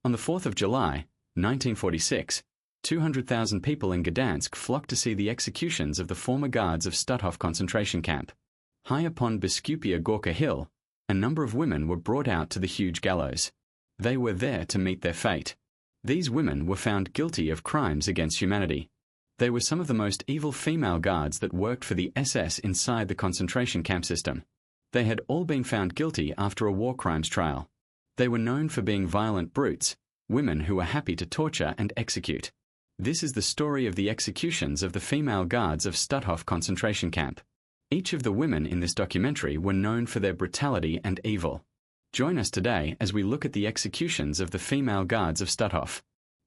On the 4th of July, 1946, 200,000 people in Gdańsk flocked to see the executions of the former guards of Stutthof Concentration Camp. High upon Biskupia Gorka Hill, a number of women were brought out to the huge gallows. They were there to meet their fate. These women were found guilty of crimes against humanity. They were some of the most evil female guards that worked for the SS inside the concentration camp system. They had all been found guilty after a war crimes trial. They were known for being violent brutes, women who were happy to torture and execute. This is the story of the executions of the female guards of Stutthof Concentration Camp. Each of the women in this documentary were known for their brutality and evil. Join us today as we look at the executions of the female guards of Stutthof.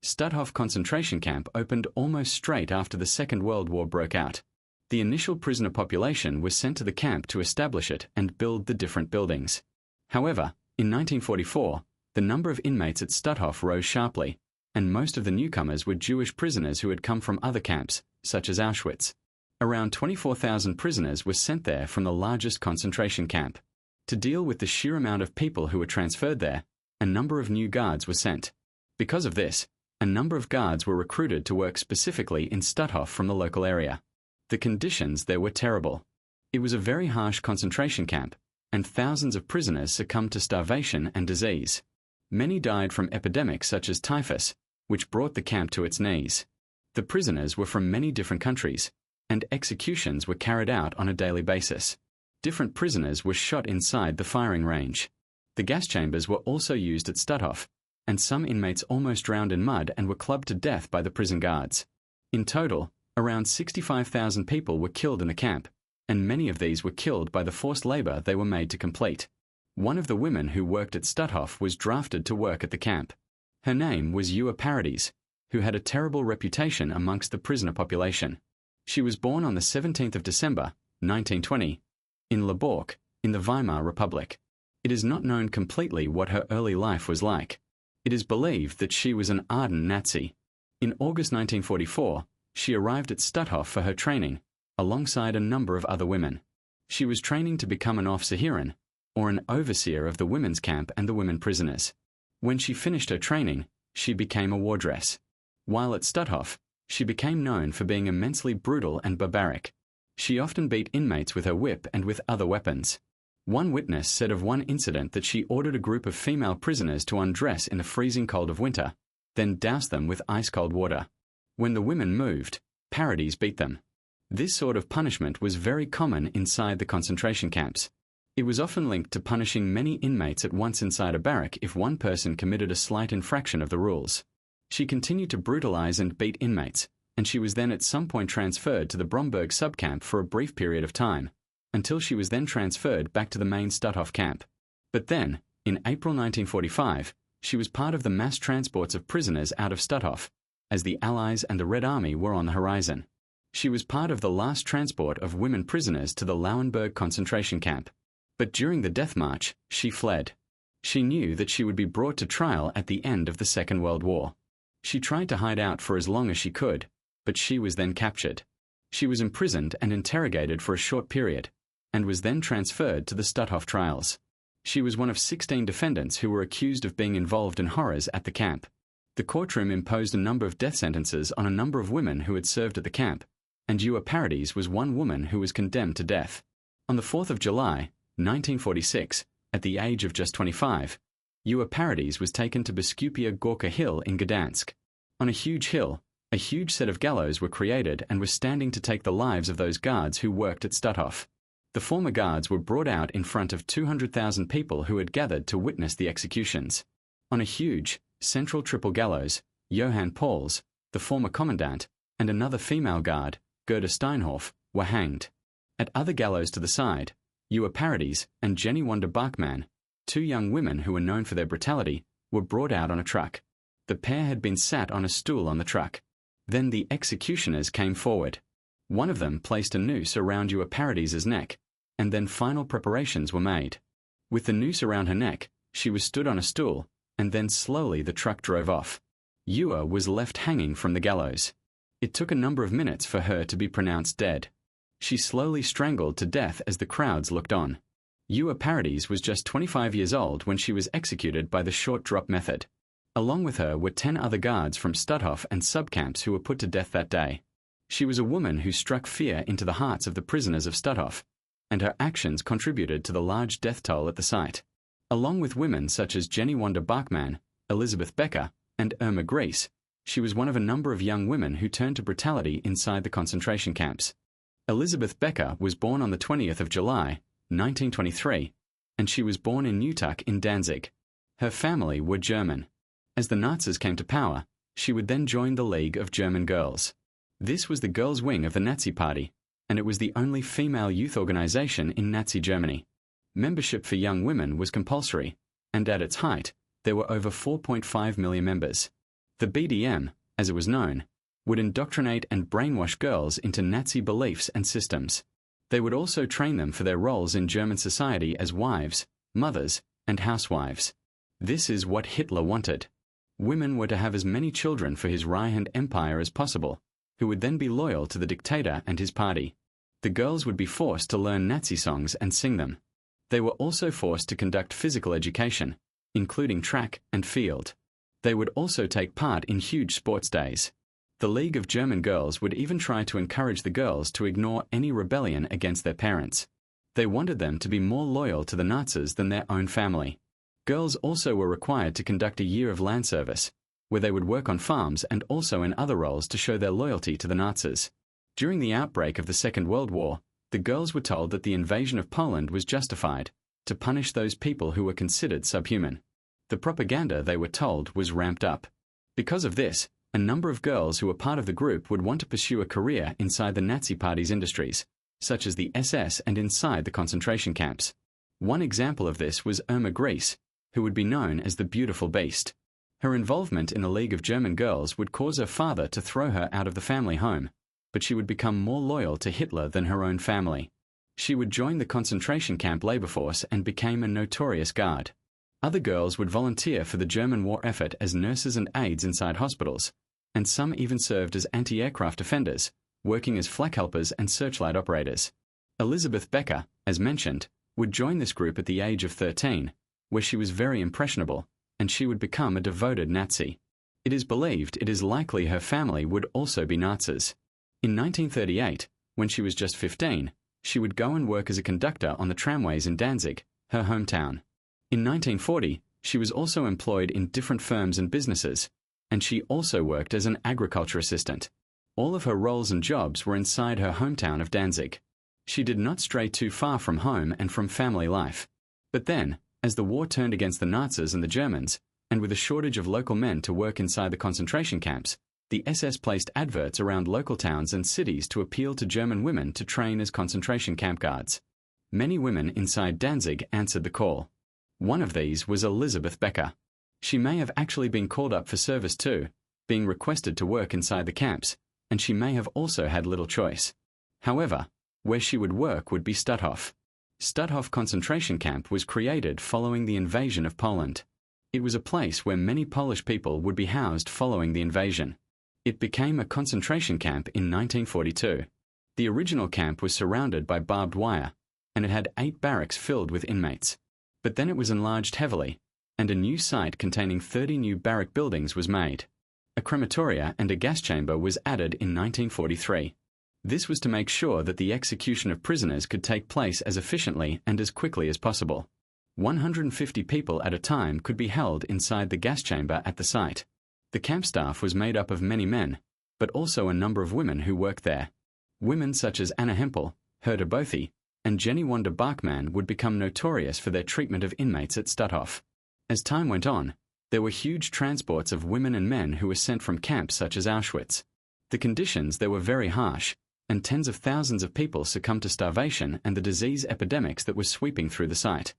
Stutthof Concentration Camp opened almost straight after the Second World War broke out. The initial prisoner population was sent to the camp to establish it and build the different buildings. However, in 1944, the number of inmates at Stutthof rose sharply, and most of the newcomers were Jewish prisoners who had come from other camps, such as Auschwitz. Around 24,000 prisoners were sent there from the largest concentration camp. To deal with the sheer amount of people who were transferred there, a number of new guards were sent. Because of this, a number of guards were recruited to work specifically in Stutthof from the local area. The conditions there were terrible. It was a very harsh concentration camp, and thousands of prisoners succumbed to starvation and disease. Many died from epidemics such as typhus, which brought the camp to its knees. The prisoners were from many different countries, and executions were carried out on a daily basis. Different prisoners were shot inside the firing range. The gas chambers were also used at Stutthof, and some inmates almost drowned in mud and were clubbed to death by the prison guards. In total, around 65,000 people were killed in the camp, and many of these were killed by the forced labor they were made to complete. One of the women who worked at Stutthof was drafted to work at the camp. Her name was Ewa Paradies, who had a terrible reputation amongst the prisoner population. She was born on the 17th of December, 1920, in Leborg, in the Weimar Republic. It is not known completely what her early life was like. It is believed that she was an ardent Nazi. In August 1944, she arrived at Stutthof for her training, alongside a number of other women. She was training to become an Aufseherin, or an overseer of the women's camp and the women prisoners. When she finished her training, she became a wardress. While at Stutthof, she became known for being immensely brutal and barbaric. She often beat inmates with her whip and with other weapons. One witness said of one incident that she ordered a group of female prisoners to undress in the freezing cold of winter, then douse them with ice-cold water. When the women moved, Paradies beat them. This sort of punishment was very common inside the concentration camps. It was often linked to punishing many inmates at once inside a barrack if one person committed a slight infraction of the rules. She continued to brutalize and beat inmates, and she was then at some point transferred to the Bromberg subcamp for a brief period of time, until she was then transferred back to the main Stutthof camp. But then, in April 1945, she was part of the mass transports of prisoners out of Stutthof, as the Allies and the Red Army were on the horizon. She was part of the last transport of women prisoners to the Lauenburg concentration camp. But during the death march, she fled. She knew that she would be brought to trial at the end of the Second World War. She tried to hide out for as long as she could, but she was then captured. She was imprisoned and interrogated for a short period, and was then transferred to the Stutthof trials. She was one of 16 defendants who were accused of being involved in horrors at the camp. The courtroom imposed a number of death sentences on a number of women who had served at the camp, and Ewa Paradies was one woman who was condemned to death. On the 4th of July, 1946, at the age of just 25, Ewa Paradies was taken to Biskupia Gorka Hill in Gdańsk. On a huge hill, a huge set of gallows were created and were standing to take the lives of those guards who worked at Stutthof. The former guards were brought out in front of 200,000 people who had gathered to witness the executions. On a huge, central triple gallows, Johann Pauls, the former commandant, and another female guard, Gerda Steinhoff, were hanged. At other gallows to the side, Ewa Paradies and Wanda Barkmann, two young women who were known for their brutality, were brought out on a truck. The pair had been sat on a stool on the truck. Then the executioners came forward. One of them placed a noose around Ewa Paradies' neck, and then final preparations were made. With the noose around her neck, she was stood on a stool, and then slowly the truck drove off. Ewa was left hanging from the gallows. It took a number of minutes for her to be pronounced dead. She slowly strangled to death as the crowds looked on. Ewa Paradies was just 25 years old when she was executed by the short drop method. Along with her were 10 other guards from Stutthof and subcamps who were put to death that day. She was a woman who struck fear into the hearts of the prisoners of Stutthof, and her actions contributed to the large death toll at the site. Along with women such as Wanda Barkmann, Elisabeth Becker, and Irma Gries, she was one of a number of young women who turned to brutality inside the concentration camps. Elisabeth Becker was born on the 20th of July, 1923, and she was born in Neutuck in Danzig. Her family were German. As the Nazis came to power, she would then join the League of German Girls. This was the girls' wing of the Nazi Party, and it was the only female youth organization in Nazi Germany. Membership for young women was compulsory, and at its height, there were over 4.5 million members. The BDM, as it was known, would indoctrinate and brainwash girls into Nazi beliefs and systems. They would also train them for their roles in German society as wives, mothers, and housewives. This is what Hitler wanted. Women were to have as many children for his Reich and Empire as possible, who would then be loyal to the dictator and his party. The girls would be forced to learn Nazi songs and sing them. They were also forced to conduct physical education, including track and field. They would also take part in huge sports days. The League of German Girls would even try to encourage the girls to ignore any rebellion against their parents. They wanted them to be more loyal to the Nazis than their own family. Girls also were required to conduct a year of land service, where they would work on farms and also in other roles to show their loyalty to the Nazis. During the outbreak of the Second World War, the girls were told that the invasion of Poland was justified, to punish those people who were considered subhuman. The propaganda, they were told, was ramped up. Because of this, a number of girls who were part of the group would want to pursue a career inside the Nazi Party's industries, such as the SS and inside the concentration camps. One example of this was Irma Gries, who would be known as the Beautiful Beast. Her involvement in the League of German Girls would cause her father to throw her out of the family home, but she would become more loyal to Hitler than her own family. She would join the concentration camp labor force and became a notorious guard. Other girls would volunteer for the German war effort as nurses and aides inside hospitals, and some even served as anti-aircraft defenders, working as flak helpers and searchlight operators. Elisabeth Becker, as mentioned, would join this group at the age of 13, where she was very impressionable, and she would become a devoted Nazi. It is believed it is likely her family would also be Nazis. In 1938, when she was just 15, she would go and work as a conductor on the tramways in Danzig, her hometown. In 1940, she was also employed in different firms and businesses, and she also worked as an agriculture assistant. All of her roles and jobs were inside her hometown of Danzig. She did not stray too far from home and from family life. But then, as the war turned against the Nazis and the Germans, and with a shortage of local men to work inside the concentration camps, the SS placed adverts around local towns and cities to appeal to German women to train as concentration camp guards. Many women inside Danzig answered the call. One of these was Elisabeth Becker. She may have actually been called up for service too, being requested to work inside the camps, and she may have also had little choice. However, where she would work would be Stutthof. Stutthof Concentration Camp was created following the invasion of Poland. It was a place where many Polish people would be housed following the invasion. It became a concentration camp in 1942. The original camp was surrounded by barbed wire, and it had 8 barracks filled with inmates. But then it was enlarged heavily, and a new site containing 30 new barrack buildings was made. A crematoria and a gas chamber was added in 1943. This was to make sure that the execution of prisoners could take place as efficiently and as quickly as possible. 150 people at a time could be held inside the gas chamber at the site. The camp staff was made up of many men, but also a number of women who worked there. Women such as Anna Hempel, Gerda Steinhoff, and Wanda Barkmann would become notorious for their treatment of inmates at Stutthof. As time went on, there were huge transports of women and men who were sent from camps such as Auschwitz. The conditions there were very harsh, and tens of thousands of people succumbed to starvation and the disease epidemics that were sweeping through the site.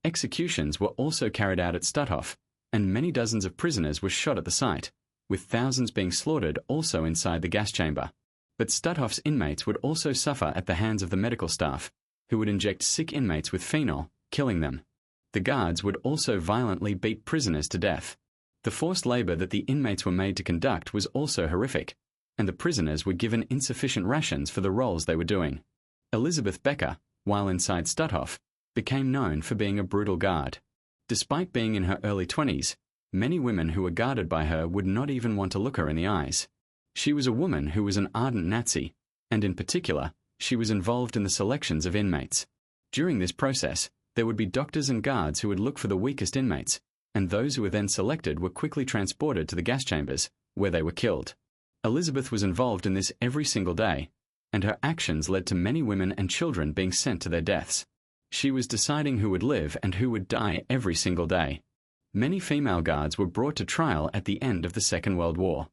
Executions were also carried out at Stutthof, and many dozens of prisoners were shot at the site, with thousands being slaughtered also inside the gas chamber. But Stutthof's inmates would also suffer at the hands of the medical staff, who would inject sick inmates with phenol, killing them. The guards would also violently beat prisoners to death. The forced labor that the inmates were made to conduct was also horrific, and the prisoners were given insufficient rations for the roles they were doing. Elisabeth Becker, while inside Stutthof, became known for being a brutal guard. Despite being in her early 20s, Many women who were guarded by her would not even want to look her in the eyes. She was a woman who was an ardent Nazi, and in particular, she was involved in the selections of inmates. During this process, there would be doctors and guards who would look for the weakest inmates, and those who were then selected were quickly transported to the gas chambers, where they were killed. Elisabeth was involved in this every single day, and her actions led to many women and children being sent to their deaths. She was deciding who would live and who would die every single day. Many female guards were brought to trial at the end of the Second World War.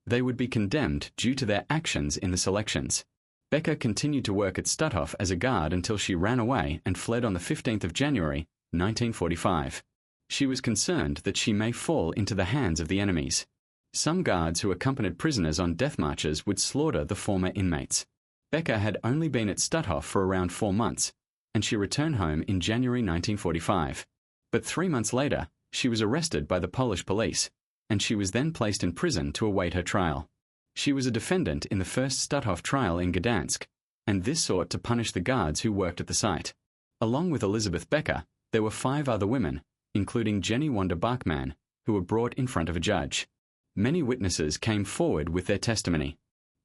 They would be condemned due to their actions in the selections. Becker continued to work at Stutthof as a guard until she ran away and fled on the 15th of January, 1945. She was concerned that she may fall into the hands of the enemies. Some guards who accompanied prisoners on death marches would slaughter the former inmates. Becker had only been at Stutthof for around 4 months, and she returned home in January 1945. But 3 months later, she was arrested by the Polish police, and she was then placed in prison to await her trial. She was a defendant in the first Stutthof trial in Gdańsk, and this sought to punish the guards who worked at the site. Along with Elisabeth Becker, there were 5 other women, including Wanda Barkmann, who were brought in front of a judge. Many witnesses came forward with their testimony.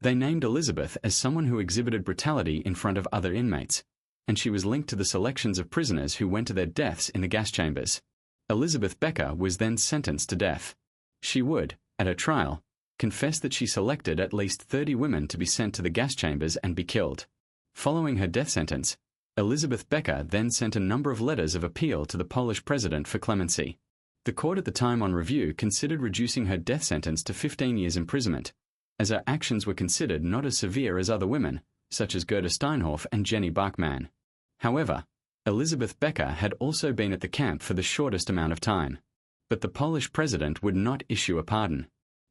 They named Elisabeth as someone who exhibited brutality in front of other inmates, and she was linked to the selections of prisoners who went to their deaths in the gas chambers. Elisabeth Becker was then sentenced to death. She would, at her trial, confess that she selected at least 30 women to be sent to the gas chambers and be killed. Following her death sentence, Elisabeth Becker then sent a number of letters of appeal to the Polish president for clemency. The court at the time on review considered reducing her death sentence to 15 years imprisonment, as her actions were considered not as severe as other women, such as Gerda Steinhoff and Wanda Barkmann. However, Elisabeth Becker had also been at the camp for the shortest amount of time. But the Polish president would not issue a pardon.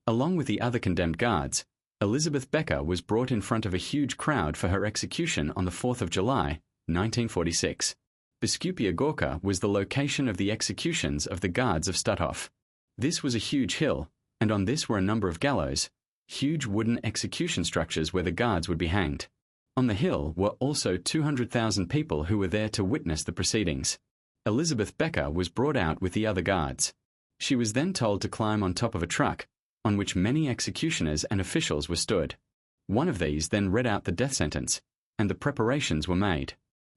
Along with the other condemned guards, Elisabeth Becker was brought in front of a huge crowd for her execution on the 4th of July, 1946. Biskupia Gorka was the location of the executions of the guards of Stutthof. This was a huge hill, and on this were a number of gallows, huge wooden execution structures where the guards would be hanged. On the hill were also 200,000 people who were there to witness the proceedings. Elisabeth Becker was brought out with the other guards. She was then told to climb on top of a truck, on which many executioners and officials were stood. One of these then read out the death sentence, and the preparations were made.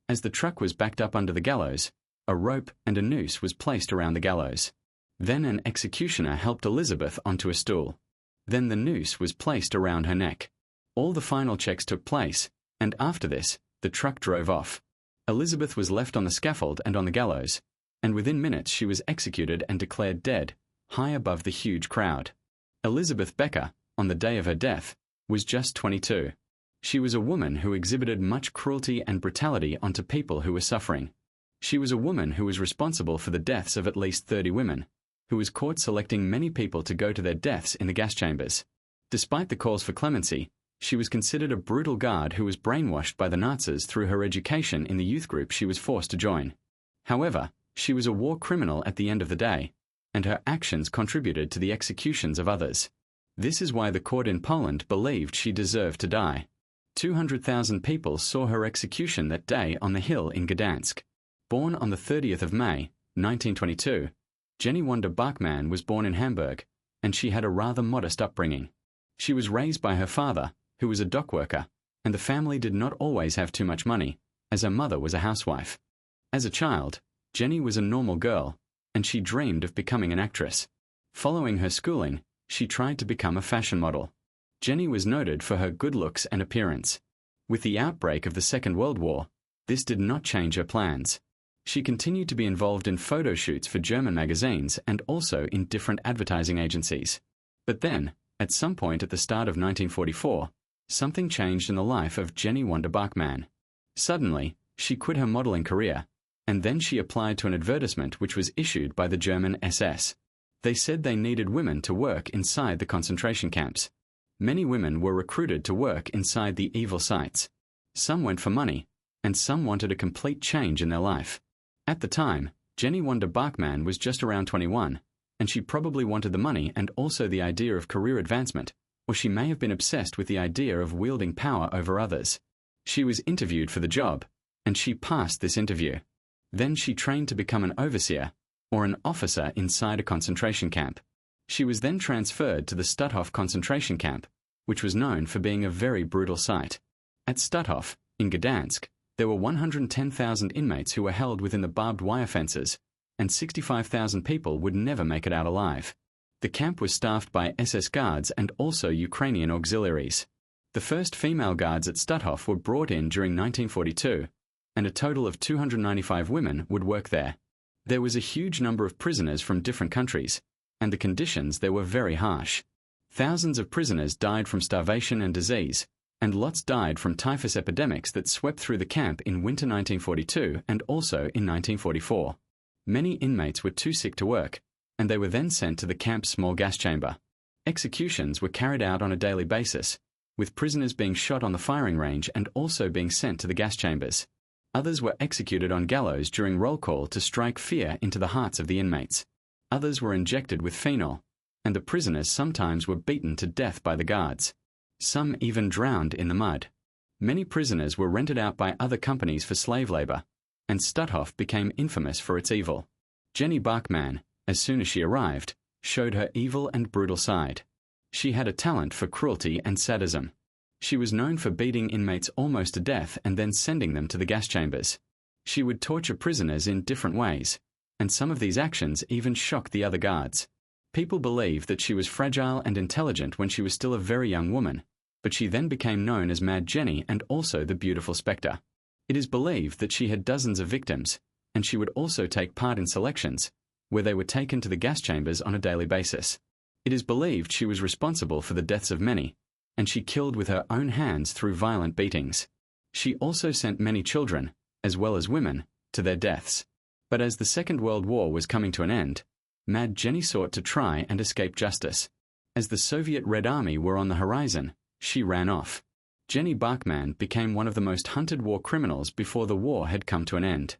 As the truck was backed up under the gallows, a rope and a noose was placed around the gallows. Then an executioner helped Elisabeth onto a stool. Then the noose was placed around her neck. All the final checks took place, and after this, the truck drove off. Elisabeth was left on the scaffold and on the gallows, and within minutes she was executed and declared dead, high above the huge crowd. Elisabeth Becker, on the day of her death, was just 22. She was a woman who exhibited much cruelty and brutality onto people who were suffering. She was a woman who was responsible for the deaths of at least 30 women, who was caught selecting many people to go to their deaths in the gas chambers. Despite the calls for clemency, she was considered a brutal guard who was brainwashed by the Nazis through her education in the youth group she was forced to join. However, she was a war criminal at the end of the day, and her actions contributed to the executions of others. This is why the court in Poland believed she deserved to die. 200,000 people saw her execution that day on the hill in Gdańsk. Born on the 30th of May, 1922, Wanda Barkmann was born in Hamburg, and she had a rather modest upbringing. She was raised by her father, who was a dock worker, and the family did not always have too much money, as her mother was a housewife. As a child, Jenny was a normal girl, and she dreamed of becoming an actress. Following her schooling, she tried to become a fashion model. Jenny was noted for her good looks and appearance. With the outbreak of the Second World War, this did not change her plans. She continued to be involved in photo shoots for German magazines and also in different advertising agencies. But then, at some point at the start of 1944, something changed in the life of Wanda Barkmann. Suddenly, she quit her modeling career, and then she applied to an advertisement which was issued by the German SS. They said they needed women to work inside the concentration camps. Many women were recruited to work inside the evil sites. Some went for money, and some wanted a complete change in their life. At the time, Wanda Barkmann was just around 21, and she probably wanted the money and also the idea of career advancement, or she may have been obsessed with the idea of wielding power over others. She was interviewed for the job, and she passed this interview. Then she trained to become an overseer, or an officer inside a concentration camp. She was then transferred to the Stutthof Concentration Camp, which was known for being a very brutal sight. At Stutthof, in Gdańsk, there were 110,000 inmates who were held within the barbed wire fences, and 65,000 people would never make it out alive. The camp was staffed by SS guards and also Ukrainian auxiliaries. The first female guards at Stutthof were brought in during 1942, and a total of 295 women would work there. There was a huge number of prisoners from different countries, and the conditions there were very harsh. Thousands of prisoners died from starvation and disease, and lots died from typhus epidemics that swept through the camp in winter 1942 and also in 1944. Many inmates were too sick to work, and they were then sent to the camp's small gas chamber. Executions were carried out on a daily basis, with prisoners being shot on the firing range and also being sent to the gas chambers. Others were executed on gallows during roll call to strike fear into the hearts of the inmates. Others were injected with phenol, and the prisoners sometimes were beaten to death by the guards. Some even drowned in the mud. Many prisoners were rented out by other companies for slave labor, and Stutthof became infamous for its evil. Jenny Barkmann, as soon as she arrived, showed her evil and brutal side. She had a talent for cruelty and sadism. She was known for beating inmates almost to death and then sending them to the gas chambers. She would torture prisoners in different ways, and some of these actions even shocked the other guards. People believe that she was fragile and intelligent when she was still a very young woman, but she then became known as Mad Jenny and also the Beautiful Spectre. It is believed that she had dozens of victims, and she would also take part in selections, where they were taken to the gas chambers on a daily basis. It is believed she was responsible for the deaths of many, and she killed with her own hands through violent beatings. She also sent many children, as well as women, to their deaths. But as the Second World War was coming to an end, Mad Jenny sought to try and escape justice. As the Soviet Red Army were on the horizon, she ran off. Jenny Barkmann became one of the most hunted war criminals before the war had come to an end.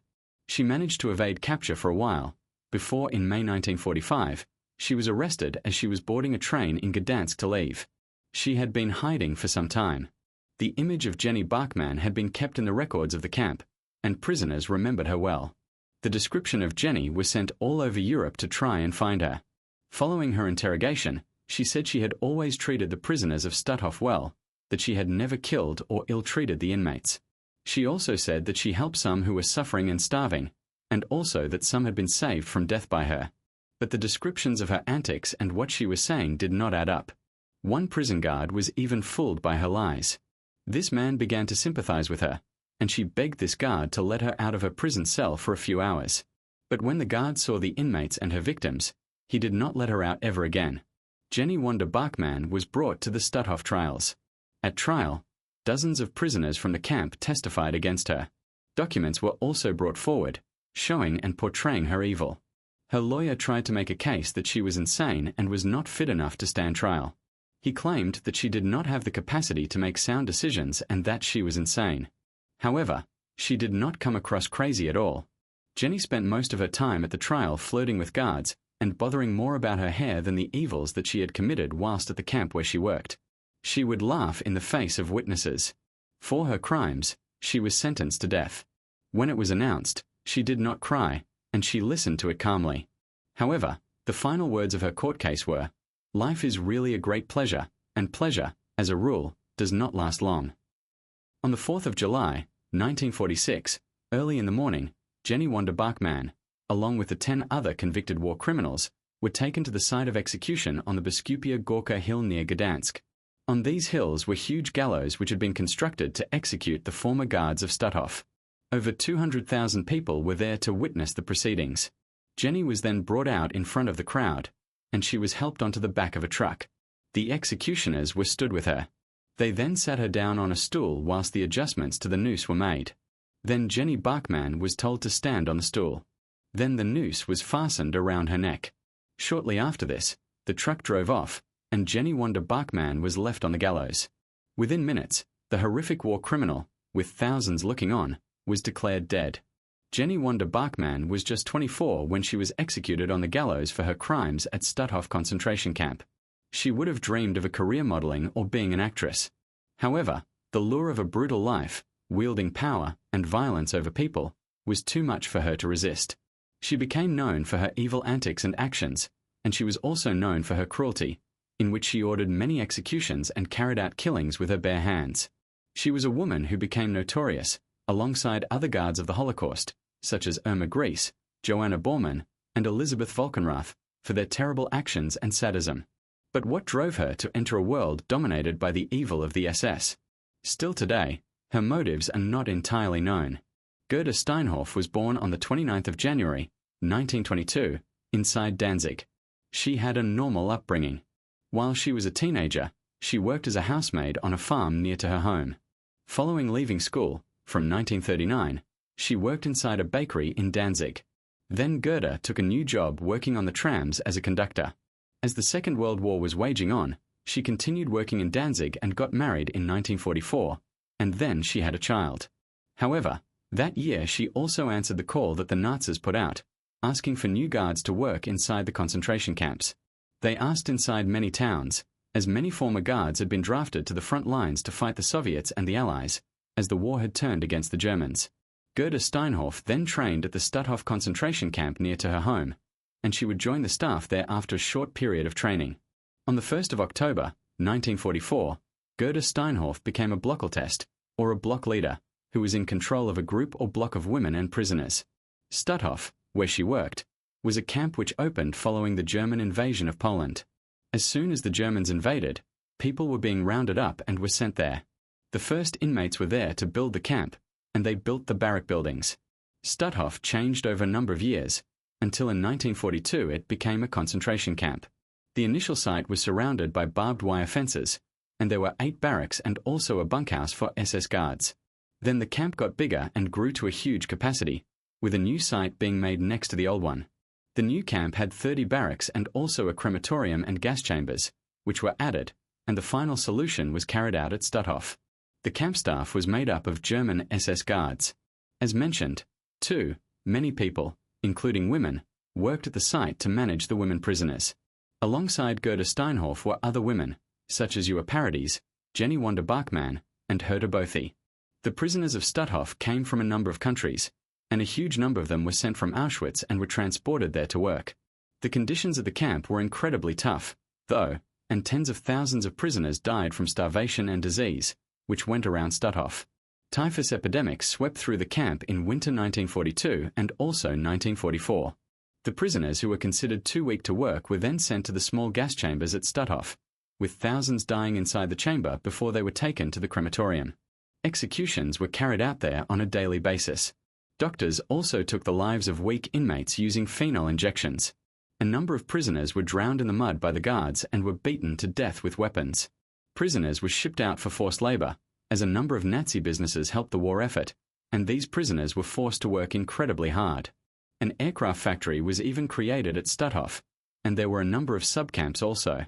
She managed to evade capture for a while, before in May 1945, she was arrested as she was boarding a train in Gdańsk to leave. She had been hiding for some time. The image of Jenny Barkmann had been kept in the records of the camp, and prisoners remembered her well. The description of Jenny was sent all over Europe to try and find her. Following her interrogation, she said she had always treated the prisoners of Stutthof well, that she had never killed or ill-treated the inmates. She also said that she helped some who were suffering and starving, and also that some had been saved from death by her. But the descriptions of her antics and what she was saying did not add up. One prison guard was even fooled by her lies. This man began to sympathize with her, and she begged this guard to let her out of her prison cell for a few hours. But when the guard saw the inmates and her victims, he did not let her out ever again. Jenny Wanda Barkmann was brought to the Stutthof trials. At trial, dozens of prisoners from the camp testified against her. Documents were also brought forward, showing and portraying her evil. Her lawyer tried to make a case that she was insane and was not fit enough to stand trial. He claimed that she did not have the capacity to make sound decisions and that she was insane. However, she did not come across crazy at all. Jenny spent most of her time at the trial flirting with guards and bothering more about her hair than the evils that she had committed whilst at the camp where she worked. She would laugh in the face of witnesses. For her crimes, she was sentenced to death. When it was announced, she did not cry, and she listened to it calmly. However, the final words of her court case were, "Life is really a great pleasure, and pleasure, as a rule, does not last long." On the 4th of July, 1946, early in the morning, Jenny Wanda Barkmann, along with the 10 other convicted war criminals, were taken to the site of execution on the Biskupia Gorka hill near Gdańsk. On these hills were huge gallows which had been constructed to execute the former guards of Stutthof. Over 200,000 people were there to witness the proceedings. Jenny was then brought out in front of the crowd, and she was helped onto the back of a truck. The executioners were stood with her. They then sat her down on a stool whilst the adjustments to the noose were made. Then Jenny Barkmann was told to stand on the stool. Then the noose was fastened around her neck. Shortly after this, the truck drove off, and Jenny Wanda Barkmann was left on the gallows. Within minutes, the horrific war criminal, with thousands looking on, was declared dead. Jenny Wanda Barkmann was just 24 when she was executed on the gallows for her crimes at Stutthof Concentration Camp. She would have dreamed of a career modeling or being an actress. However, the lure of a brutal life, wielding power and violence over people, was too much for her to resist. She became known for her evil antics and actions, and she was also known for her cruelty, in which she ordered many executions and carried out killings with her bare hands. She was a woman who became notorious, alongside other guards of the Holocaust, such as Irma Gries, Joanna Bormann, and Elisabeth Volkenrath, for their terrible actions and sadism. But what drove her to enter a world dominated by the evil of the SS? Still today, her motives are not entirely known. Gerda Steinhoff was born on the 29th of January, 1922, inside Danzig. She had a normal upbringing. While she was a teenager, she worked as a housemaid on a farm near to her home. Following leaving school, from 1939, she worked inside a bakery in Danzig. Then Gerda took a new job working on the trams as a conductor. As the Second World War was waging on, she continued working in Danzig and got married in 1944, and then she had a child. However, that year she also answered the call that the Nazis put out, asking for new guards to work inside the concentration camps. They asked inside many towns, as many former guards had been drafted to the front lines to fight the Soviets and the Allies, as the war had turned against the Germans. Gerda Steinhoff then trained at the Stutthof Concentration Camp near to her home, and she would join the staff there after a short period of training. On the 1st of October, 1944, Gerda Steinhoff became a Blockeltest, or a block leader, who was in control of a group or block of women and prisoners. Stutthof, where she worked, was a camp which opened following the German invasion of Poland. As soon as the Germans invaded, people were being rounded up and were sent there. The first inmates were there to build the camp, and they built the barrack buildings. Stutthof changed over a number of years, until in 1942 it became a concentration camp. The initial site was surrounded by barbed wire fences, and there were 8 barracks and also a bunkhouse for SS guards. Then the camp got bigger and grew to a huge capacity, with a new site being made next to the old one. The new camp had 30 barracks and also a crematorium and gas chambers, which were added, and the final solution was carried out at Stutthof. The camp staff was made up of German SS guards. As mentioned, too, many people, including women, worked at the site to manage the women prisoners. Alongside Gerda Steinhoff were other women, such as Ewa Paradies, Wanda Barkmann, and Gerda Steinhoff. The prisoners of Stutthof came from a number of countries, and a huge number of them were sent from Auschwitz and were transported there to work. The conditions at the camp were incredibly tough, though, and tens of thousands of prisoners died from starvation and disease, which went around Stutthof. Typhus epidemics swept through the camp in winter 1942 and also 1944. The prisoners who were considered too weak to work were then sent to the small gas chambers at Stutthof, with thousands dying inside the chamber before they were taken to the crematorium. Executions were carried out there on a daily basis. Doctors also took the lives of weak inmates using phenol injections. A number of prisoners were drowned in the mud by the guards and were beaten to death with weapons. Prisoners were shipped out for forced labor, as a number of Nazi businesses helped the war effort, and these prisoners were forced to work incredibly hard. An aircraft factory was even created at Stutthof, and there were a number of subcamps also.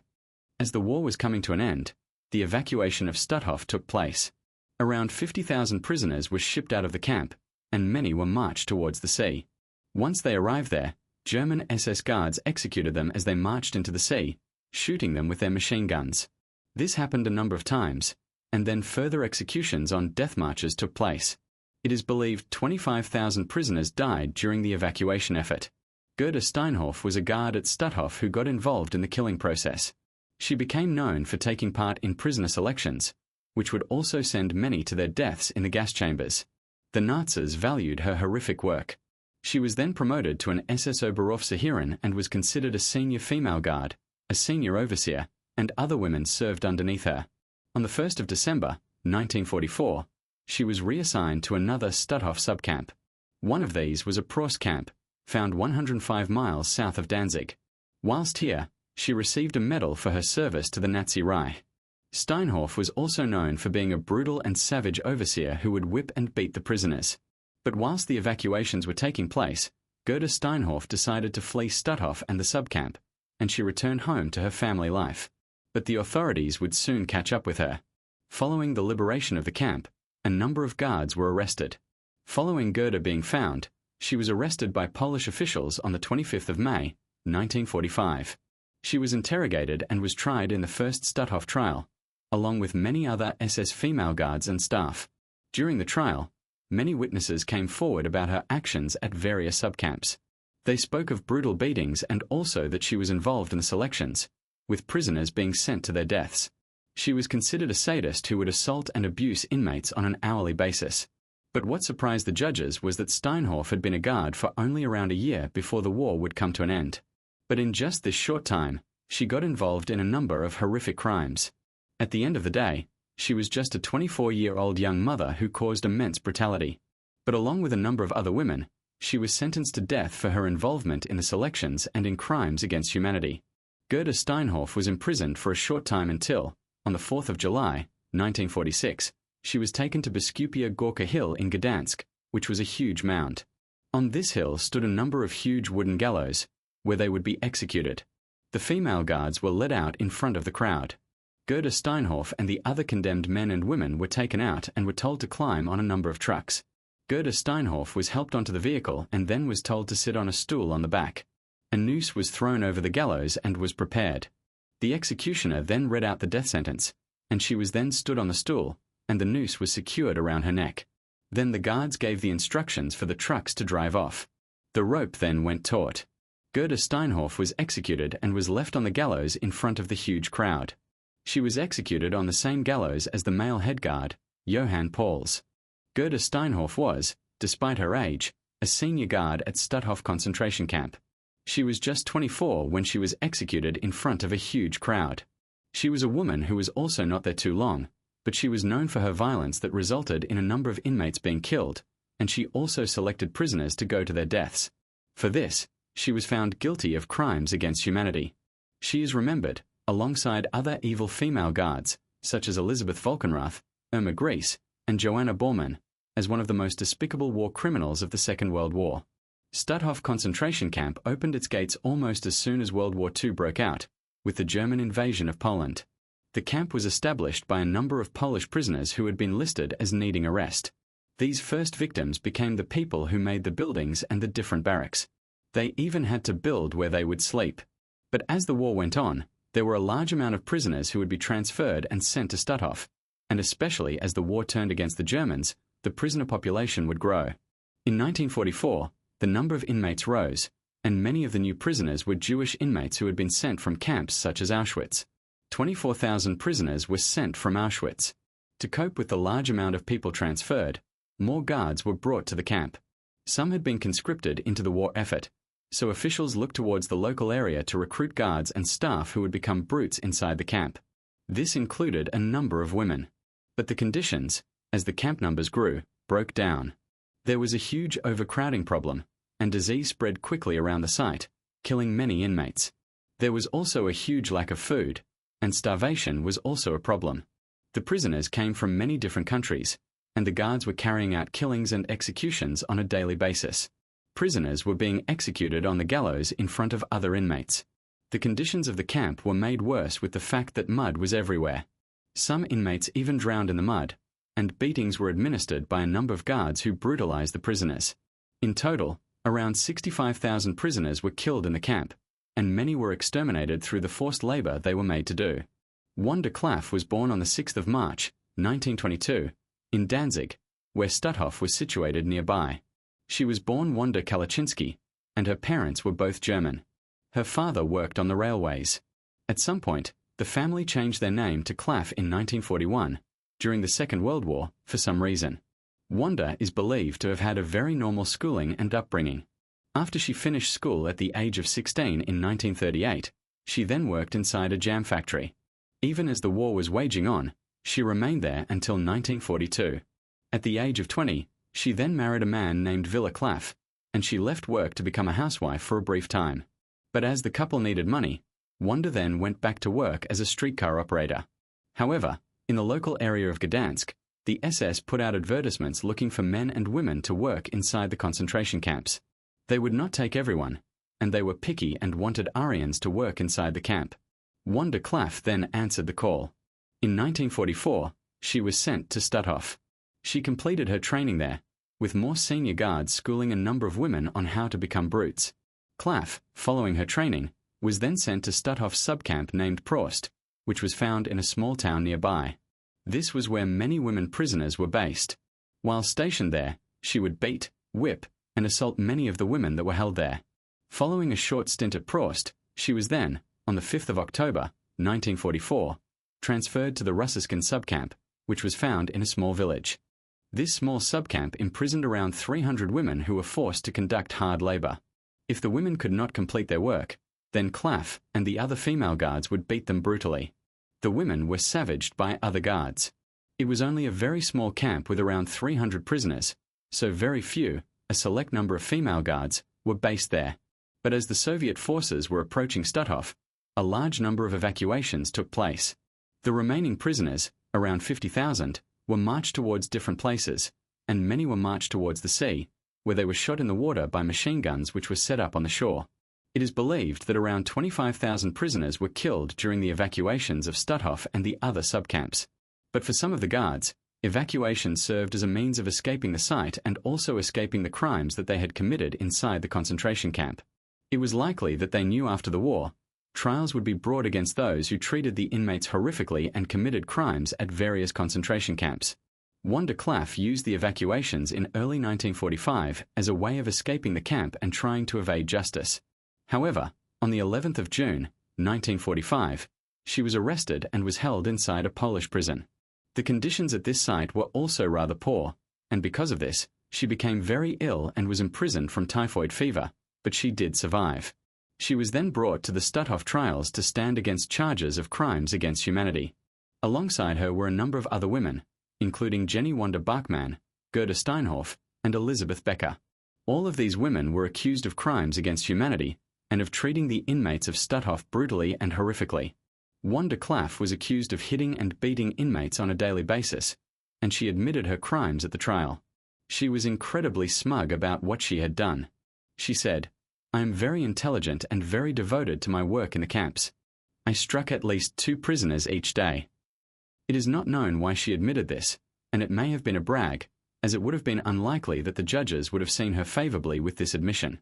As the war was coming to an end, the evacuation of Stutthof took place. Around 50,000 prisoners were shipped out of the camp, and many were marched towards the sea. Once they arrived there, German SS guards executed them as they marched into the sea, shooting them with their machine guns. This happened a number of times, and then further executions on death marches took place. It is believed 25,000 prisoners died during the evacuation effort. Gerda Steinhoff was a guard at Stutthof who got involved in the killing process. She became known for taking part in prisoner selections, which would also send many to their deaths in the gas chambers. The Nazis valued her horrific work. She was then promoted to an SS Oberoffizieren and was considered a senior female guard, a senior overseer, and other women served underneath her. On the 1st of December, 1944, she was reassigned to another Stutthof subcamp. One of these was a Prost camp, found 105 miles south of Danzig. Whilst here, she received a medal for her service to the Nazi Reich. Steinhoff was also known for being a brutal and savage overseer who would whip and beat the prisoners. But whilst the evacuations were taking place, Gerda Steinhoff decided to flee Stutthof and the subcamp, and she returned home to her family life. But the authorities would soon catch up with her. Following the liberation of the camp, a number of guards were arrested. Following Gerda being found, she was arrested by Polish officials on the 25th of May, 1945. She was interrogated and was tried in the first Stutthof trial, along with many other SS female guards and staff. During the trial, many witnesses came forward about her actions at various subcamps. They spoke of brutal beatings and also that she was involved in the selections, with prisoners being sent to their deaths. She was considered a sadist who would assault and abuse inmates on an hourly basis. But what surprised the judges was that Steinhoff had been a guard for only around a year before the war would come to an end. But in just this short time, she got involved in a number of horrific crimes. At the end of the day, she was just a 24-year-old young mother who caused immense brutality. But along with a number of other women, she was sentenced to death for her involvement in the selections and in crimes against humanity. Gerda Steinhoff was imprisoned for a short time until, on the 4th of July, 1946, she was taken to Biskupia Gorka Hill in Gdańsk, which was a huge mound. On this hill stood a number of huge wooden gallows, where they would be executed. The female guards were led out in front of the crowd. Gerda Steinhoff and the other condemned men and women were taken out and were told to climb on a number of trucks. Gerda Steinhoff was helped onto the vehicle and then was told to sit on a stool on the back. A noose was thrown over the gallows and was prepared. The executioner then read out the death sentence, and she was then stood on the stool, and the noose was secured around her neck. Then the guards gave the instructions for the trucks to drive off. The rope then went taut. Gerda Steinhoff was executed and was left on the gallows in front of the huge crowd. She was executed on the same gallows as the male head guard, Johann Pauls. Gerda Steinhoff was, despite her age, a senior guard at Stutthof Concentration Camp. She was just 24 when she was executed in front of a huge crowd. She was a woman who was also not there too long, but she was known for her violence that resulted in a number of inmates being killed, and she also selected prisoners to go to their deaths. For this, she was found guilty of crimes against humanity. She is remembered, alongside other evil female guards, such as Elisabeth Volkenrath, Irma Gries, and Wanda Barkmann, as one of the most despicable war criminals of the Second World War. Stutthof Concentration Camp opened its gates almost as soon as World War II broke out, with the German invasion of Poland. The camp was established by a number of Polish prisoners who had been listed as needing arrest. These first victims became the people who made the buildings and the different barracks. They even had to build where they would sleep. But as the war went on, there were a large amount of prisoners who would be transferred and sent to Stutthof, and especially as the war turned against the Germans, the prisoner population would grow. In 1944, the number of inmates rose, and many of the new prisoners were Jewish inmates who had been sent from camps such as Auschwitz. 24,000 prisoners were sent from Auschwitz. To cope with the large amount of people transferred, more guards were brought to the camp. Some had been conscripted into the war effort, so officials looked towards the local area to recruit guards and staff who would become brutes inside the camp. This included a number of women. But the conditions, as the camp numbers grew, broke down. There was a huge overcrowding problem, and disease spread quickly around the site, killing many inmates. There was also a huge lack of food, and starvation was also a problem. The prisoners came from many different countries, and the guards were carrying out killings and executions on a daily basis. Prisoners were being executed on the gallows in front of other inmates. The conditions of the camp were made worse with the fact that mud was everywhere. Some inmates even drowned in the mud, and beatings were administered by a number of guards who brutalized the prisoners. In total, around 65,000 prisoners were killed in the camp, and many were exterminated through the forced labor they were made to do. Wanda Klaff was born on the 6th of March, 1922, in Danzig, where Stutthof was situated nearby. She was born Wanda Kalaczynski, and her parents were both German. Her father worked on the railways. At some point, the family changed their name to Klaff in 1941, during the Second World War, for some reason. Wanda is believed to have had a very normal schooling and upbringing. After she finished school at the age of 16 in 1938, she then worked inside a jam factory. Even as the war was waging on, she remained there until 1942. At the age of 20, she then married a man named Wanda Klaff, and she left work to become a housewife for a brief time. But as the couple needed money, Wanda then went back to work as a streetcar operator. However, in the local area of Gdańsk, the SS put out advertisements looking for men and women to work inside the concentration camps. They would not take everyone, and they were picky and wanted Aryans to work inside the camp. Wanda Klaff then answered the call. In 1944, she was sent to Stutthof. She completed her training there, with more senior guards schooling a number of women on how to become brutes. Klaff, following her training, was then sent to Stutthof's subcamp named Prost, which was found in a small town nearby. This was where many women prisoners were based. While stationed there, she would beat, whip, and assault many of the women that were held there. Following a short stint at Prost, she was then, on the 5th of October, 1944, transferred to the Russisken subcamp, which was found in a small village. This small subcamp imprisoned around 300 women who were forced to conduct hard labor. If the women could not complete their work, then Klaff and the other female guards would beat them brutally. The women were savaged by other guards. It was only a very small camp with around 300 prisoners, so very few, a select number of female guards, were based there. But as the Soviet forces were approaching Stutthof, a large number of evacuations took place. The remaining prisoners, around 50,000, were marched towards different places, and many were marched towards the sea, where they were shot in the water by machine guns which were set up on the shore. It is believed that around 25,000 prisoners were killed during the evacuations of Stutthof and the other subcamps. But for some of the guards, evacuation served as a means of escaping the site and also escaping the crimes that they had committed inside the concentration camp. It was likely that they knew after the war, trials would be brought against those who treated the inmates horrifically and committed crimes at various concentration camps. Wanda Klaff used the evacuations in early 1945 as a way of escaping the camp and trying to evade justice. However, on the 11th of June, 1945, she was arrested and was held inside a Polish prison. The conditions at this site were also rather poor, and because of this, she became very ill and was imprisoned from typhoid fever, but she did survive. She was then brought to the Stutthof trials to stand against charges of crimes against humanity. Alongside her were a number of other women, including Wanda Barkmann, Gerda Steinhoff, and Elisabeth Becker. All of these women were accused of crimes against humanity and of treating the inmates of Stutthof brutally and horrifically. Wanda Klaff was accused of hitting and beating inmates on a daily basis, and she admitted her crimes at the trial. She was incredibly smug about what she had done. She said, "I am very intelligent and very devoted to my work in the camps. I struck at least 2 prisoners each day." It is not known why she admitted this, and it may have been a brag, as it would have been unlikely that the judges would have seen her favorably with this admission.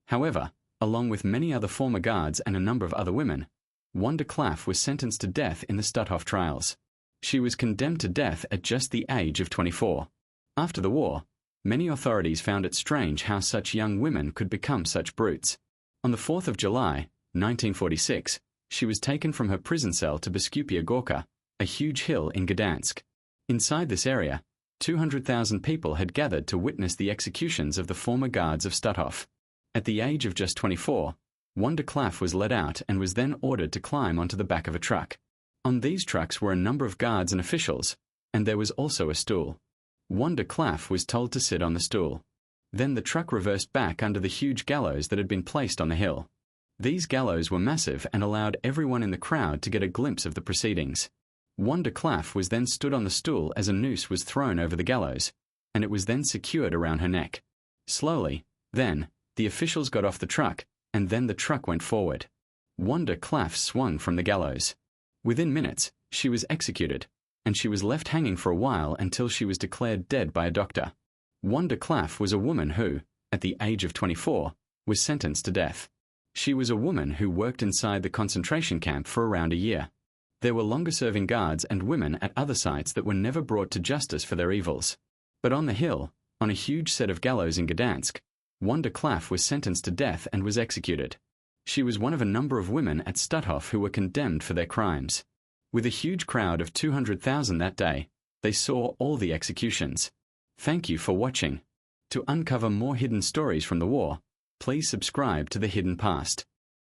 However, along with many other former guards and a number of other women, Wanda Klaff was sentenced to death in the Stutthof trials. She was condemned to death at just the age of 24. After the war, many authorities found it strange how such young women could become such brutes. On the 4th of July, 1946, she was taken from her prison cell to Biskupia Gorka, a huge hill in Gdańsk. Inside this area, 200,000 people had gathered to witness the executions of the former guards of Stutthof. At the age of just 24, Wanda Klaff was led out and was then ordered to climb onto the back of a truck. On these trucks were a number of guards and officials, and there was also a stool. Wanda Klaff was told to sit on the stool. Then the truck reversed back under the huge gallows that had been placed on the hill. These gallows were massive and allowed everyone in the crowd to get a glimpse of the proceedings. Wanda Klaff was then stood on the stool as a noose was thrown over the gallows, and it was then secured around her neck. Slowly, then, the officials got off the truck, and then the truck went forward. Wanda Klaff swung from the gallows. Within minutes, she was executed, and she was left hanging for a while until she was declared dead by a doctor. Wanda Klaff was a woman who, at the age of 24, was sentenced to death. She was a woman who worked inside the concentration camp for around a year. There were longer-serving guards and women at other sites that were never brought to justice for their evils. But on the hill, on a huge set of gallows in Gdańsk, Wanda Klaff was sentenced to death and was executed. She was one of a number of women at Stutthof who were condemned for their crimes. With a huge crowd of 200,000 that day, they saw all the executions. Thank you for watching. To uncover more hidden stories from the war, please subscribe to The Hidden Past.